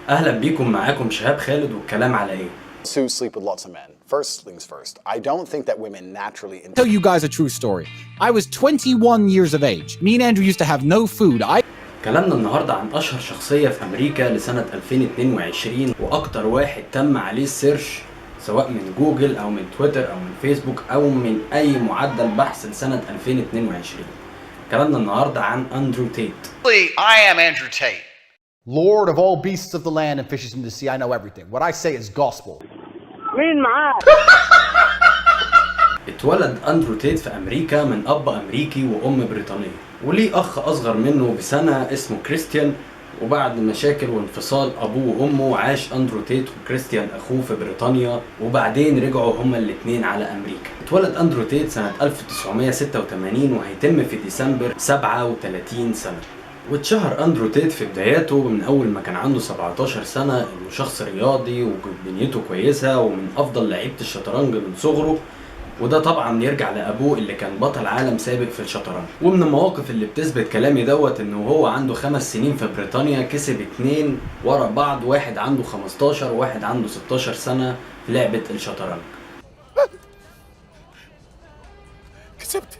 اهلا بيكم، معاكم شهاب خالد والكلام على ايه؟ Who sleep with lots of men. First things first, I don't think that women naturally... Tell you guys a true story. I was 21 years of age. Me and Andrew used to have no food. كلامنا النهارده عن اشهر شخصية في امريكا لسنة 2022 واكتر واحد تم عليه السيرش سواء من جوجل او من تويتر او من فيسبوك او من اي معدل بحث لسنة 2022. كلامنا النهارده عن اندرو تيت. I am Andrew Tate, Lord of all beasts of the land and fishes in the sea. I know everything. What I say is gospel. مين معاه؟ اتولد اندرو تيت في امريكا من اب امريكي وام بريطانيه، وليه اخ اصغر منه بسنه اسمه كريستيان. وبعد مشاكل وانفصال ابوه وامه عاش اندرو تيت وكريستيان اخوه في بريطانيا، وبعدين رجعوا هما الاثنين على امريكا. اتولد اندرو تيت سنه 1986 وهيتم في ديسمبر 37 سنه. واتشهر اندرو تيت في بداياته من اول ما كان عنده 17 سنه انه شخص رياضي ودنيته كويسه ومن افضل لعيبه الشطرنج من صغره، وده طبعا يرجع لابوه اللي كان بطل عالم سابق في الشطرنج. ومن المواقف اللي بتثبت كلامي دوت انه هو عنده 5 سنين في بريطانيا كسب 2 ورا بعض، واحد عنده 15 وواحد عنده 16 سنه في لعبه الشطرنج. كسبت.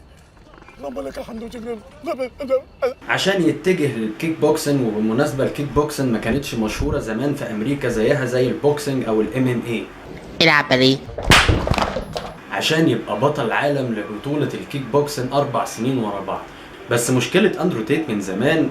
اللهم لك الحمد والشكر. عشان يتجه للكيك بوكسنج، وبالمناسبه الكيك بوكسنج ما كانتش مشهوره زمان في امريكا زيها زي البوكسنج او الام ام اي. العب ليه؟ عشان يبقى بطل عالم لبطولة الكيك بوكسن 4 سنين ورا بعض. بس مشكلة اندرو تيت من زمان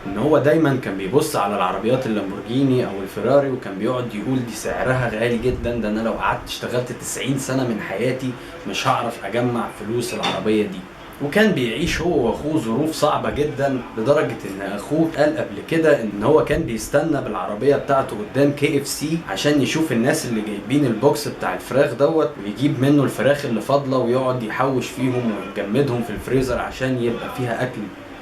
ان هو دايما كان بيبص على العربيات اللامبورجيني او الفيراري، وكان بيقعد يقول دي سعرها غالي جدا، ده انا لو قعدت اشتغلت 90 سنة من حياتي مش هعرف اجمع فلوس العربية دي. وكان بيعيش هو واخوه ظروف صعبة جدا، لدرجة ان اخوه قال قبل كده ان هو كان بيستنى بالعربية بتاعته قدام KFC عشان يشوف الناس اللي جايبين البوكس بتاع الفراخ دوت، ويجيب منه الفراخ اللي فاضلة ويقعد يحوش فيهم ويجمدهم في الفريزر عشان يبقى فيها اكل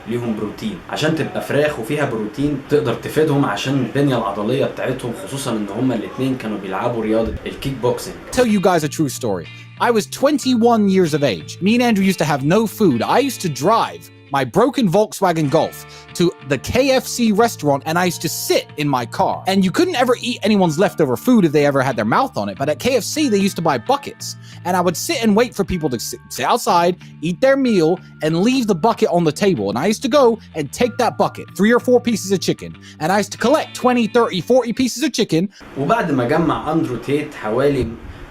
ليهم بروتين، عشان تبقى فراخ وفيها بروتين تقدر تفيدهم عشان البنية العضلية بتاعتهم، خصوصا ان هما الاتنين كانوا بيلعبوا رياضة الكيك بوكسنج. Tell you guys a true story. I was 21 years of age. Me and Andrew used to have no food. I used to drive my broken Volkswagen Golf to the KFC restaurant and I used to sit in my car. And you couldn't ever eat anyone's leftover food if they ever had their mouth on it. But at KFC, they used to buy buckets. And I would sit and wait for people to sit outside, eat their meal, and leave the bucket on the table. And I used to go and take that bucket, 3 or 4 pieces of chicken. And I used to collect 20, 30, 40 pieces of chicken. وبعد ما جمع اندرو تيت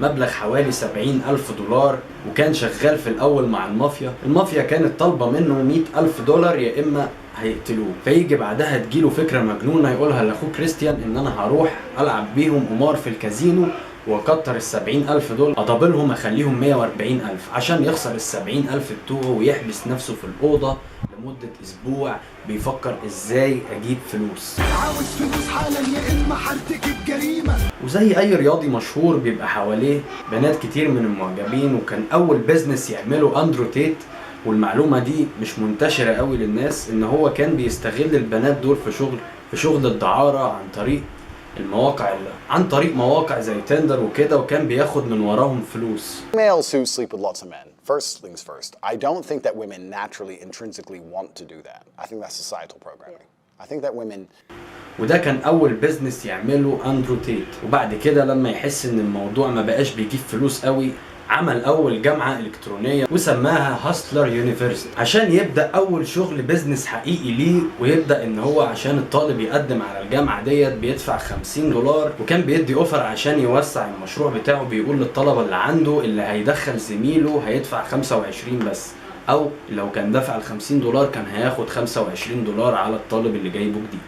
مبلغ حوالي $70,000، وكان شغال في الأول مع المافيا كانت طالبة منه $100,000 يا إما هيقتلوه. فيجي بعدها تجيله فكرة مجنونة يقولها لأخوه كريستيان إن أنا هروح ألعب بيهم قمار في الكازينو وأكتر $70,000 أضابلهم أخليهم $140,000 عشان يخسر $70,000 بتوعه ويحبس نفسه في الأوضة لمدة أسبوع بيفكر إزاي أجيب فلوس. عاوز فلوس حالا يا إما هرتكب جريمة. وزي اي رياضي مشهور بيبقى حواليه بنات كتير من المعجبين، وكان اول بيزنس يعمله اندرو تيت، والمعلومه دي مش منتشره قوي للناس، ان هو كان بيستغل البنات دول في شغل الدعاره عن طريق مواقع زي تندر وكده، وكان بياخد من وراهم فلوس. Males who sleep with lots of men. First things first, I don't think that women naturally intrinsically want to do that. I think that's societal programming. I think that women... وده كان اول بيزنس يعمله اندرو تيت. وبعد كده لما يحس ان الموضوع ما بقاش بيجيب فلوس قوي، عمل اول جامعة الكترونية وسماها هاسلر يونيفرسيتي عشان يبدأ اول شغل بيزنس حقيقي ليه. ويبدأ ان هو عشان الطالب يقدم على الجامعة ديت بيدفع $50، وكان بيدي اوفر عشان يوسع المشروع بتاعه، بيقول للطلبة اللي عنده اللي هيدخل زميله هيدفع 25 بس، او لو كان دفع $50 كان هياخد $25 على الطالب اللي جايبه جديد.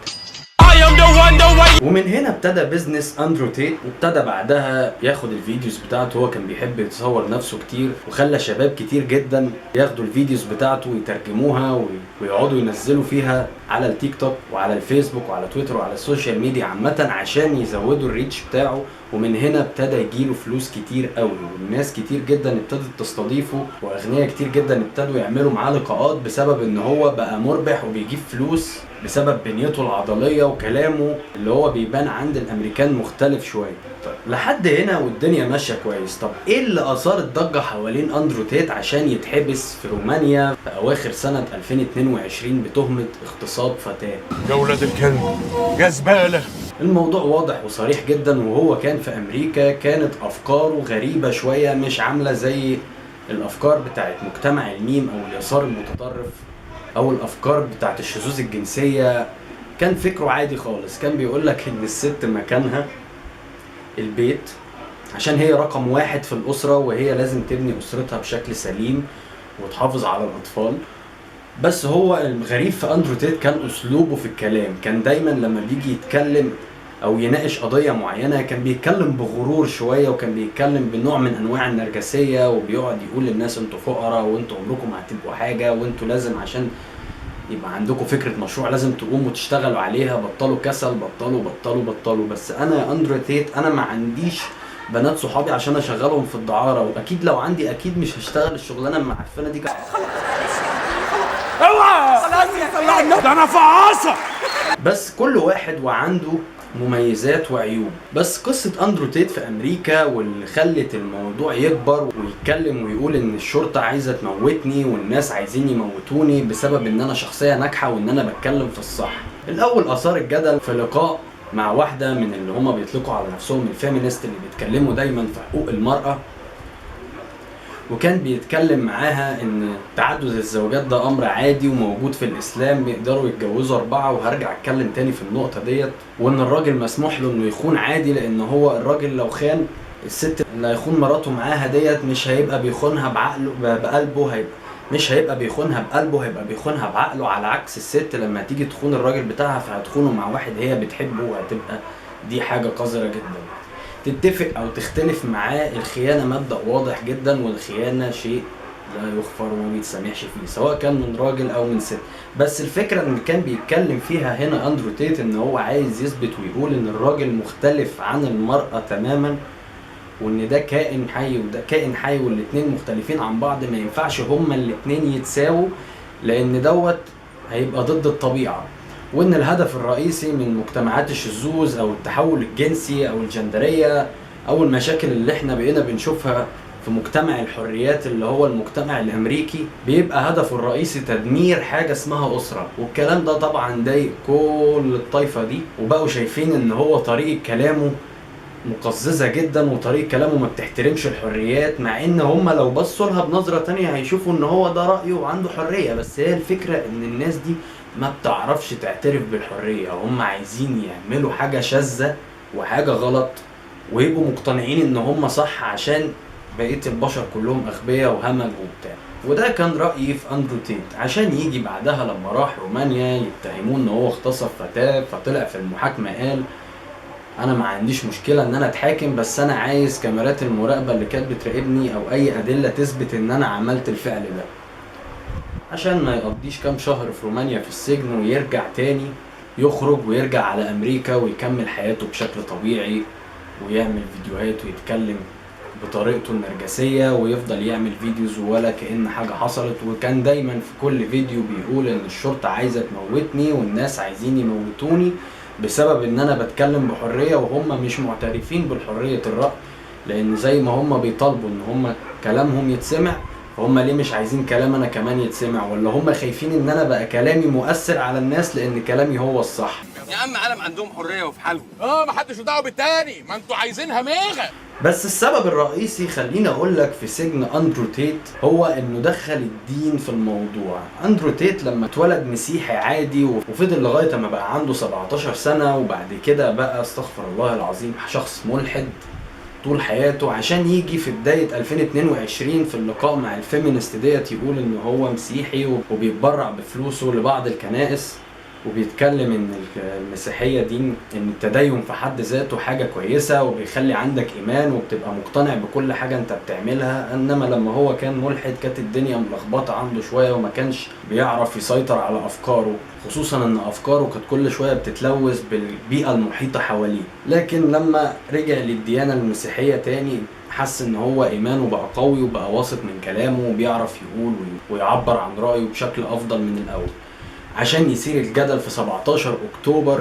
ومن هنا ابتدى بيزنس اندرو تيت، وابتدى بعدها ياخد الفيديوز بتاعته. هو كان بيحب يتصور نفسه كتير، وخلى شباب كتير جدا ياخدوا الفيديوز بتاعته ويترجموها ويقعدوا ينزلوا فيها على التيك توك وعلى الفيسبوك وعلى تويتر وعلى السوشيال ميديا عامة عشان يزودوا الريتش بتاعه. ومن هنا ابتدى يجيله فلوس كتير قوي، والناس كتير جدا ابتدت تستضيفه، واغنياء كتير جدا ابتدوا يعملوا معاه لقاءات بسبب ان هو بقى مربح وبيجيب فلوس بسبب بنيته العضلية وكلامه اللي هو بيبان عند الامريكان مختلف شوية. طيب لحد هنا والدنيا ماشية كويس. طب ايه اللي اثار الضجة حوالين اندرو تيت عشان يتحبس في رومانيا في اواخر سنة 2022 بتهمة اغتصاب فتاة؟ يا ولاد الكلب يا زبالة. الموضوع واضح وصريح جدا، وهو كان في امريكا كانت افكاره غريبة شوية، مش عاملة زي الافكار بتاعت مجتمع الميم او اليسار المتطرف او الافكار بتاعت الشذوذ الجنسية. كان فكره عادي خالص، كان بيقولك ان الست مكانها البيت عشان هي رقم واحد في الاسرة، وهي لازم تبني اسرتها بشكل سليم وتحافظ على الاطفال. بس هو الغريب في اندرو تيت كان اسلوبه في الكلام، كان دايما لما بيجي يتكلم او يناقش قضية معينة كان بيتكلم بغرور شوية، وكان بيتكلم بنوع من انواع النرجسية، وبيقعد يقول للناس انتوا فقراء وانتوا عمركم ما هتبقوا حاجة، وانتوا لازم عشان يبقى عندكم فكرة مشروع لازم تقوموا تشتغلوا عليها، بطلوا كسل، بطلوا. بس انا يا اندرو تيت انا ما عنديش بنات صحابي عشان اشغلهم في الدعارة، واكيد لو عندي اكيد مش هشتغل الشغلانة المعفنة دي. ده انا فعاصة. بس كل واحد وعنده مميزات وعيوب. بس قصة اندرو تيت في امريكا واللي خلت الموضوع يكبر ويتكلم ويقول ان الشرطة عايزة تموتني والناس عايزين يموتوني بسبب ان انا شخصية ناجحة وان انا بتكلم في الصح. الاول اثار الجدل في لقاء مع واحدة من اللي هما بيطلقوا على نفسهم الفيمينيست اللي بيتكلموا دايما في حقوق المرأة، وكان بيتكلم معاها ان تعدد الزوجات ده امر عادي وموجود في الاسلام، بيقدروا يتجوزوا 4، وهرجع اتكلم تاني في النقطة ديت، وان الراجل مسموح له انه يخون عادي، لان هو الراجل لو خان الست اللي هيخون مراته معاها ديت مش هيبقى بيخونها بعقله بقلبه، مش هيبقى بيخونها بقلبه، هيبقى بيخونها بعقله، على عكس الست لما تيجي تخون الراجل بتاعها فهتخونه مع واحد هي بتحبه، وهتبقى دي حاجة قذرة جدا. تتفق او تختلف معاه، الخيانة مبدأ واضح جدا، والخيانة شيء لا يغفر وما بيتسامحش فيه سواء كان من راجل او من ست. بس الفكرة ان كان بيتكلم فيها هنا اندرو تيت ان هو عايز يثبت ويقول ان الراجل مختلف عن المرأة تماما، وان ده كائن حي وده كائن حي، والاتنين مختلفين عن بعض، ما ينفعش هما الاتنين يتساووا لان دوت هيبقى ضد الطبيعة، وان الهدف الرئيسي من مجتمعات الشذوذ او التحول الجنسي او الجندرية او المشاكل اللي احنا بقينا بنشوفها في مجتمع الحريات اللي هو المجتمع الامريكي بيبقى هدفه الرئيسي تدمير حاجة اسمها اسرة. والكلام ده طبعا ضايق كل الطائفة دي، وبقوا شايفين ان هو طريقة كلامه مقززة جدا، وطريقة كلامه ما بتحترمش الحريات، مع ان هم لو بصوا لها بنظرة تانية هيشوفوا ان هو ده رأيه وعنده حرية. بس هي الفكرة ان الناس دي ما بتعرفش تعترف بالحرية، هم عايزين يعملوا حاجة شاذة وحاجة غلط ويبقوا مقتنعين ان هم صح عشان بقية البشر كلهم اغبياء وهمج وبتاع. وده كان رأيي في اندرو تيت، عشان يجي بعدها لما راح رومانيا يتهموه ان هو اغتصب فتاة، فطلع في المحاكمة قال انا ما عنديش مشكلة ان انا اتحاكم، بس انا عايز كاميرات المراقبة اللي كانت بتراقبني او اي ادلة تثبت ان انا عملت الفعل ده، عشان ما يقضيش كام شهر في رومانيا في السجن ويرجع تاني، يخرج ويرجع على امريكا ويكمل حياته بشكل طبيعي ويعمل فيديوهات ويتكلم بطريقته النرجسية ويفضل يعمل فيديوز ولا كأن حاجة حصلت. وكان دايما في كل فيديو بيقول ان الشرطة عايزة تموتني والناس عايزين يموتوني بسبب ان انا بتكلم بحرية، وهم مش معترفين بالحرية الرأي، لان زي ما هم بيطالبوا ان هم كلامهم يتسمع، فهم ليه مش عايزين كلام انا كمان يتسمع؟ ولا هم خايفين ان انا بقى كلامي مؤثر على الناس لان كلامي هو الصح؟ يا عم عالم عندهم حريه وفي حالهم. محدش دعوه بالتاني، ما انتوا عايزينها ميغه. بس السبب الرئيسي خليني اقول لك في سجن اندرو تيت هو انه دخل الدين في الموضوع. اندرو تيت لما اتولد مسيحي عادي وفضل لغايه ما بقى عنده 17 سنه، وبعد كده بقى استغفر الله العظيم شخص ملحد طول حياته، عشان يجي في بداية 2022 في اللقاء مع الفيمينست ديت يقول ان هو مسيحي وبيتبرع بفلوسه لبعض الكنائس، وبيتكلم ان المسيحية دين، ان التدين في حد ذاته حاجة كويسة وبيخلي عندك ايمان وبتبقى مقتنع بكل حاجة انت بتعملها. انما لما هو كان ملحد كانت الدنيا ملخبطة عنده شوية وما كانش بيعرف يسيطر على افكاره، خصوصا ان افكاره كانت كل شوية بتتلوث بالبيئة المحيطة حواليه. لكن لما رجع للديانة المسيحية تاني حس ان هو ايمانه بقى قوي وبقى واثق من كلامه وبيعرف يقول ويعبر عن رأيه بشكل افضل من الاول. عشان يثير الجدل في 17 أكتوبر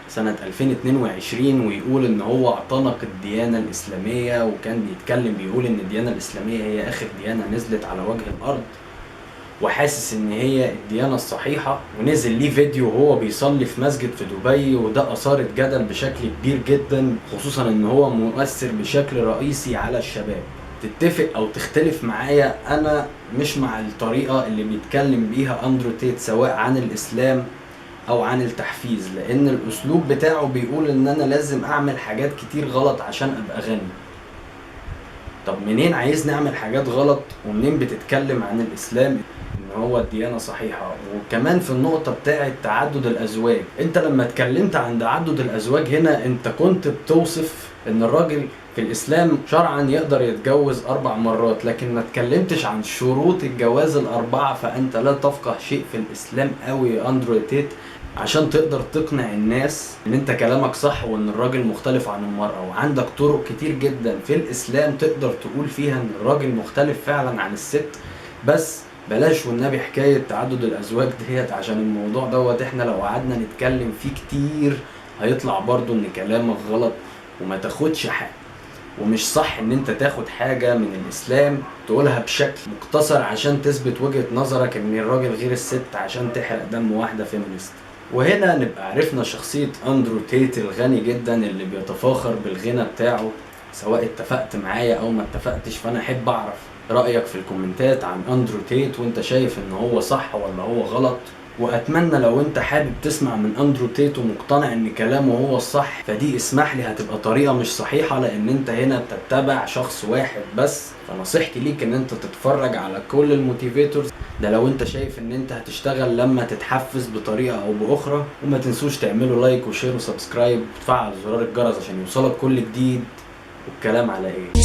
سنة 2022 ويقول ان هو اعتنق الديانة الإسلامية، وكان بيتكلم بيقول ان الديانة الإسلامية هي آخر ديانة نزلت على وجه الأرض وحاسس ان هي الديانة الصحيحة. ونزل ليه فيديو وهو بيصلي في مسجد في دبي، وده أثار الجدل بشكل كبير جدا، خصوصا ان هو مؤثر بشكل رئيسي على الشباب. تتفق او تختلف معايا، انا مش مع الطريقة اللي بيتكلم بيها أندرو تيت سواء عن الإسلام او عن التحفيز، لان الاسلوب بتاعه بيقول ان انا لازم اعمل حاجات كتير غلط عشان ابقى غني. طب منين عايز نعمل حاجات غلط ومنين بتتكلم عن الاسلام ان هو الديانة صحيحة؟ وكمان في النقطة بتاعة تعدد الازواج، انت لما اتكلمت عن تعدد الازواج هنا انت كنت بتوصف ان الراجل في الاسلام شرعا يقدر يتجوز 4 مرات، لكن ما اتكلمتش عن شروط الجواز ال4. فانت لا تفقه شيء في الاسلام قوي يا أندرو تيت عشان تقدر تقنع الناس ان انت كلامك صح وان الراجل مختلف عن المرأة. وعندك طرق كتير جدا في الاسلام تقدر تقول فيها ان الراجل مختلف فعلا عن الست، بس بلاش والنبي حكاية تعدد الازواج ديت، عشان الموضوع دوت احنا لو قعدنا نتكلم فيه كتير هيطلع برضو ان كلامك غلط وما تاخدش حاجة. ومش صح ان انت تاخد حاجة من الاسلام تقولها بشكل مقتصر عشان تثبت وجهة نظرك ان الراجل غير الست عشان تحرق دم واحدة فيمينيست. وهنا نبقى عرفنا شخصية أندرو تيت الغني جدا اللي بيتفاخر بالغنى بتاعه. سواء اتفقت معايا او ما اتفقتش، فانا احب اعرف رأيك في الكومنتات عن أندرو تيت، وانت شايف ان هو صح ولا هو غلط. واتمنى لو انت حابب تسمع من أندرو تيت ومقتنع ان كلامه هو الصح، فدي اسمح لي هتبقى طريقة مش صحيحة، لان انت هنا بتتبع شخص واحد بس. فنصيحتي ليك ان انت تتفرج على كل الموتيفيتورز ده لو انت شايف ان انت هتشتغل لما تتحفز بطريقة او باخرى. وما تنسوش تعملوا لايك وشير وسبسكرايب وتفعل زرار الجرس عشان يوصلك كل جديد. والكلام على ايه؟